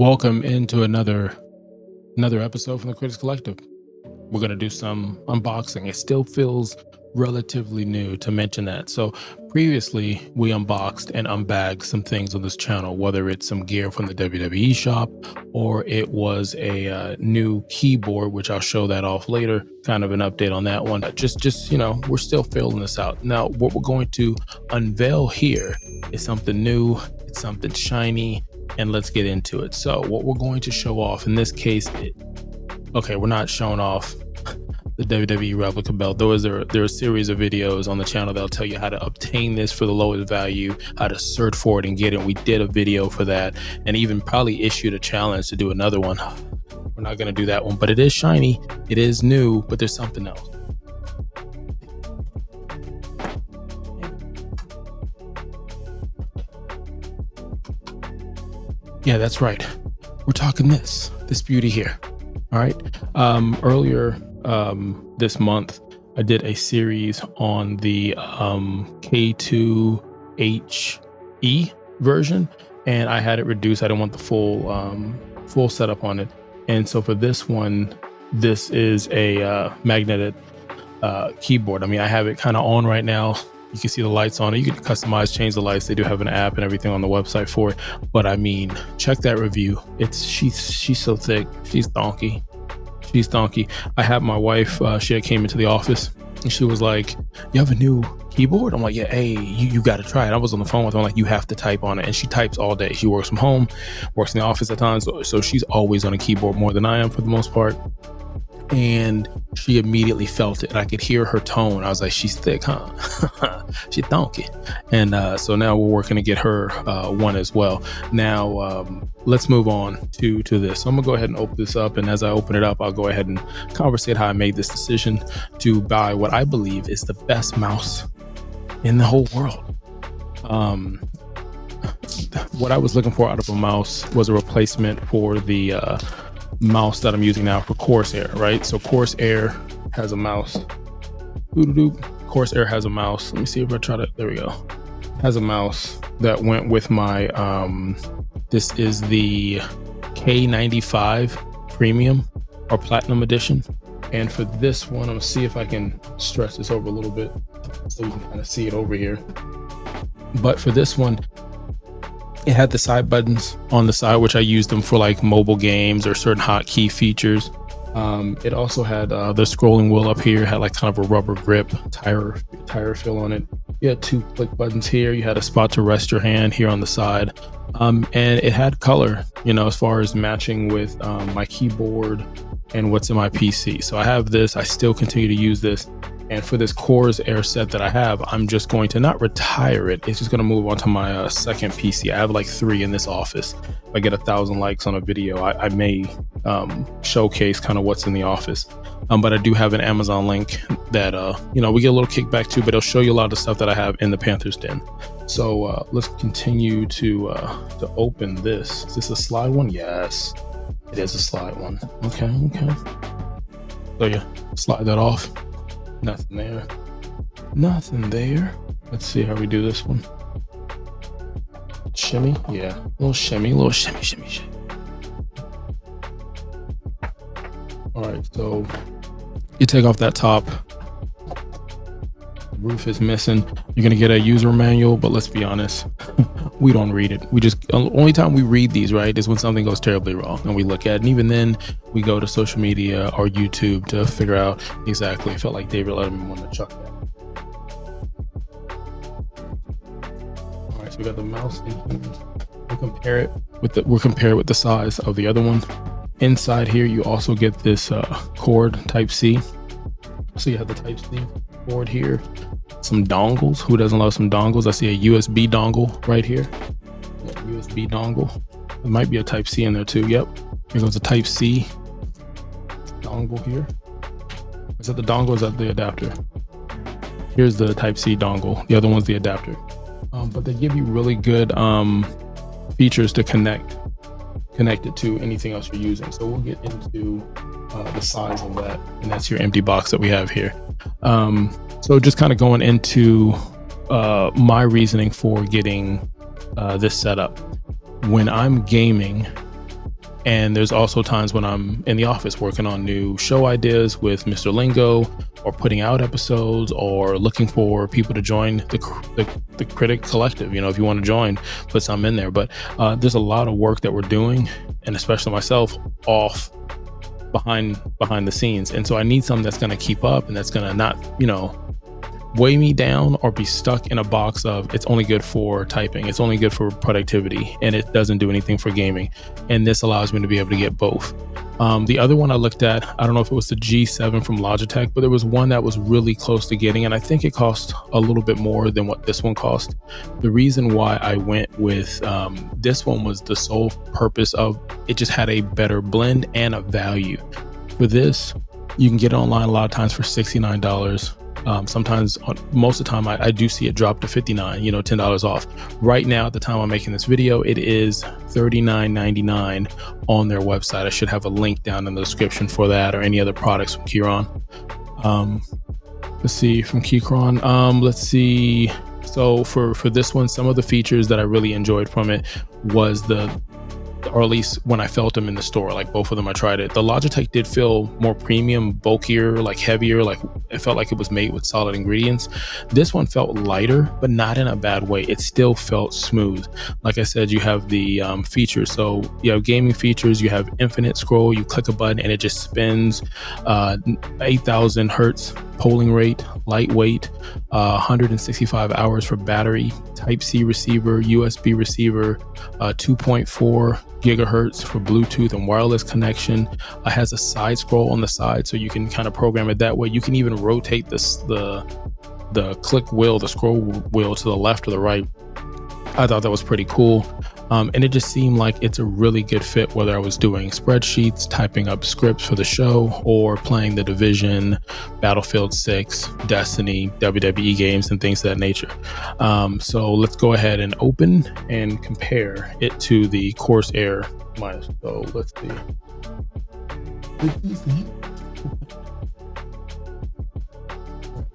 Welcome into another episode from the Critics Collective. We're going to do some unboxing. It still feels relatively new to mention that. So previously we unboxed and unbagged some things on this channel, whether it's some gear from the WWE shop or it was a new keyboard, which I'll show that off later, kind of an update on that one. Just, we're still filling this out. Now, what we're going to unveil here is something new. It's something shiny, and let's get into it. So what we're going to show off in this case, we're not showing off the WWE replica belt. There are a series of videos on the channel that'll tell you how to obtain this for the lowest value, how to search for it and get it. We did a video for that, and even probably issued a challenge to do another one. We're not going to do that one, but it is shiny, it is new, but there's something else. Yeah, that's right. We're talking this beauty here. All right. Earlier this month, I did a series on the K2HE version, and I had it reduced. I didn't want the full setup on it. And so for this one, this is a magnetic keyboard. I mean, I have it kind of on right now. You can see the lights on it. You can customize, change the lights. They do have an app and everything on the website for it. But I mean, check that review. She's so thick. She's donkey. She's donkey. I had my wife, she came into the office and she was like, "You have a new keyboard?" I'm like, "Yeah, hey, you got to try it." I was on the phone with her. I'm like, "You have to type on it." And she types all day. She works from home, works in the office at times. So she's always on a keyboard more than I am for the most part. And she immediately felt it. I could hear her tone. I was like, "She's thick, huh?" She's donkey. And so now we're working to get her one as well. Now let's move on to this. So I'm gonna go ahead and open this up, and as I open it up, I'll go ahead and conversate how I made this decision to buy what I believe is the best mouse in the whole world. What I was looking for out of a mouse was a replacement for the mouse that I'm using now for Corsair, right? So Corsair has a mouse. Corsair has a mouse. Let me see if I try to, there we go. Has a mouse that went with my, this is the K95 Premium or Platinum Edition. And for this one, I'm gonna see if I can stretch this over a little bit so you can kind of see it over here. But for this one, it had the side buttons on the side, which I used them for like mobile games or certain hotkey features. It also had the scrolling wheel up here, had like kind of a rubber grip, tire feel on it. You had two click buttons here. You had a spot to rest your hand here on the side. And it had color, as far as matching with my keyboard and what's in my PC. So I have this, I still continue to use this. And for this Corsair set that I have, I'm just going to not retire it. It's just going to move on to my second PC. I have like 3 in this office. If I get 1,000 likes on a video, I may showcase kind of what's in the office. But I do have an Amazon link that, we get a little kickback to, but it'll show you a lot of the stuff that I have in the Panthers Den. So let's continue to open this. Is this a slide one? Yes, it is a slide one. Okay. So yeah, slide that off. Nothing there. Let's see how we do this one. Shimmy, yeah, little shimmy. All right, so you take off that top. The roof is missing. You're gonna get a user manual, but let's be honest, we don't read it. We just, only time we read these, right, is when something goes terribly wrong and we look at it. And even then we go to social media or YouTube to figure out exactly. It felt like David Letterman wanted to chuck that. All right, so we got the mouse in here. We'll compare it with the size of the other one. Inside here, you also get this cord Type C. So you have the Type C board here. Some dongles. Who doesn't love some dongles? I see a USB dongle right here. USB dongle. There might be a Type C in there too. Yep. Here goes a Type C dongle here. Is that the dongle or is that the adapter? Here's the Type C dongle. The other one's the adapter. But they give you really good features to connect it to anything else you're using. So we'll get into the size of that, and that's your empty box that we have here. So just kind of going into my reasoning for getting this setup. When I'm gaming, And there's also times when I'm in the office working on new show ideas with Mr. Lingo, or putting out episodes, or looking for people to join the critic collective. If you want to join, put some in there. But there's a lot of work that we're doing, and especially myself, off behind the scenes. And so I need something that's going to keep up, and that's going to not, weigh me down or be stuck in a box of it's only good for typing, it's only good for productivity, and it doesn't do anything for gaming. And this allows me to be able to get both. The other one I looked at, I don't know if it was the G7 from Logitech, but there was one that was really close to getting, and I think it cost a little bit more than what this one cost. The reason why I went with this one was the sole purpose of it just had a better blend and a value. For this, you can get it online a lot of times for $69. Sometimes, most of the time, I do see it drop to $59, $10 off. Right now, at the time I'm making this video, it is $39.99 on their website. I should have a link down in the description for that, or any other products from Keychron. Let's see, from Keychron. Let's see. So for this one, some of the features that I really enjoyed from it was or at least when I felt them in the store, like both of them, I tried it. The Logitech did feel more premium, bulkier, like heavier, like it felt like it was made with solid ingredients. This one felt lighter, but not in a bad way. It still felt smooth. Like I said, you have the features. So you have gaming features, you have infinite scroll, you click a button and it just spins, 8,000 hertz polling rate, lightweight, 165 hours for battery, Type-C receiver, USB receiver, 2.4 gigahertz for Bluetooth and wireless connection. It has a side scroll on the side, so you can kind of program it that way. You can even rotate the click wheel, the scroll wheel, to the left or the right. I thought that was pretty cool. And it just seemed like it's a really good fit, whether I was doing spreadsheets, typing up scripts for the show, or playing The Division, Battlefield 6, Destiny, WWE games, and things of that nature. So let's go ahead and open and compare it to the Corsair. So let's see.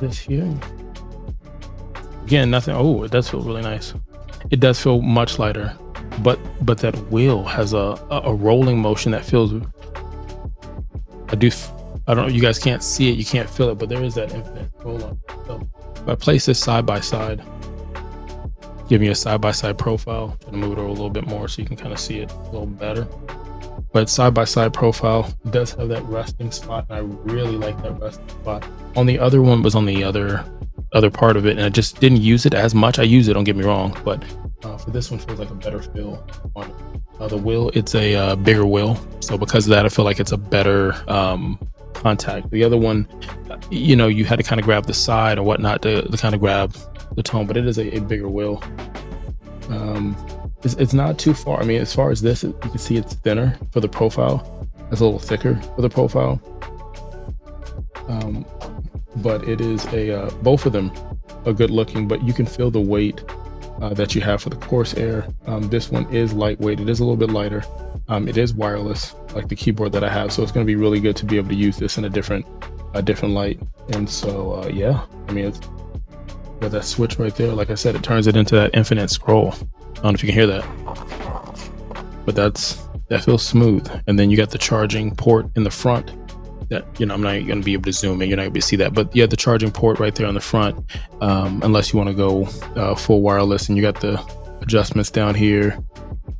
This here. Again, nothing. Oh, it does feel really nice. It does feel much lighter, but that wheel has a rolling motion that feels. I don't know. You guys can't see it. You can't feel it, but there is that infinite roll on. So if I place this side by side, give me a side by side profile. I'm gonna move it over a little bit more so you can kind of see it a little better. But side by side profile does have that resting spot, and I really like that resting spot. On the other one was on the other part of it, and I just didn't use it as much. I use it, don't get me wrong, but for this one, feels like a better feel on it. The wheel, it's a bigger wheel, so because of that, I feel like it's a better contact. The other one, you had to kind of grab the side or whatnot to kind of grab the tone, but it is a bigger wheel. It's not too far. I mean, as far as this, you can see it's thinner for the profile. It's a little thicker for the profile. But it is both of them are good looking, but you can feel the weight that you have for the Corsair. This one is lightweight. It is a little bit lighter. It is wireless, like the keyboard that I have. So it's going to be really good to be able to use this in a different light. And so, yeah, I mean, it's got that switch right there. Like I said, it turns it into that infinite scroll. I don't know if you can hear that, but that feels smooth. And then you got the charging port in the front that, I'm not going to be able to zoom in. You're not going to be able to see that, but yeah, the charging port right there on the front, unless you want to go full wireless, and you got the adjustments down here.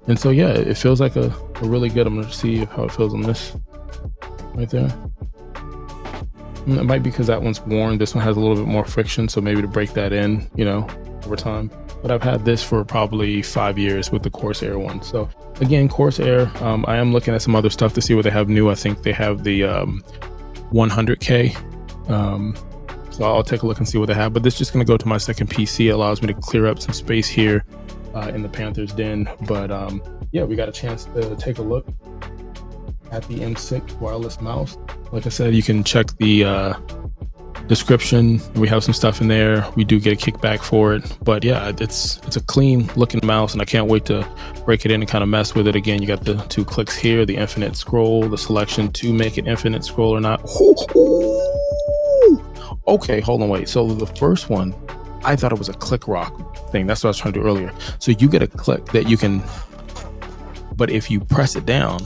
And so, yeah, it feels like a really good. I'm going to see how it feels on this right there. It might be because that one's worn. This one has a little bit more friction, so maybe to break that in, over time. But I've had this for probably 5 years with the Corsair one. So again, Corsair, I am looking at some other stuff to see what they have new. I think they have the 100K. So I'll take a look and see what they have. But this is just going to go to my second PC. It allows me to clear up some space here in the Panther's den. But yeah, we got a chance to take a look at the M6 wireless mouse. Like I said, you can check the description. We have some stuff in there. We do get a kickback for it, but yeah, it's a clean looking mouse, and I can't wait to break it in and kind of mess with it. Again, you got the 2 clicks here, the infinite scroll, the selection to make it infinite scroll or not. Okay, hold on, wait. So the first one, I thought it was a click rock thing. That's what I was trying to do earlier. So you get a click that you can, but if you press it down,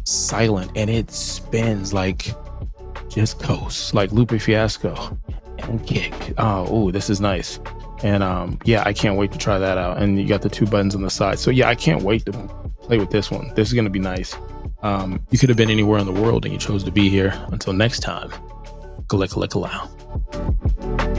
silent, and it spins like just coast, like Lupe Fiasco and kick. Oh, this is nice. And yeah, I can't wait to try that out. And you got the 2 buttons on the side. So yeah, I can't wait to play with this one. This is going to be nice. You could have been anywhere in the world and you chose to be here. Until next time, Kalika Lika Lao.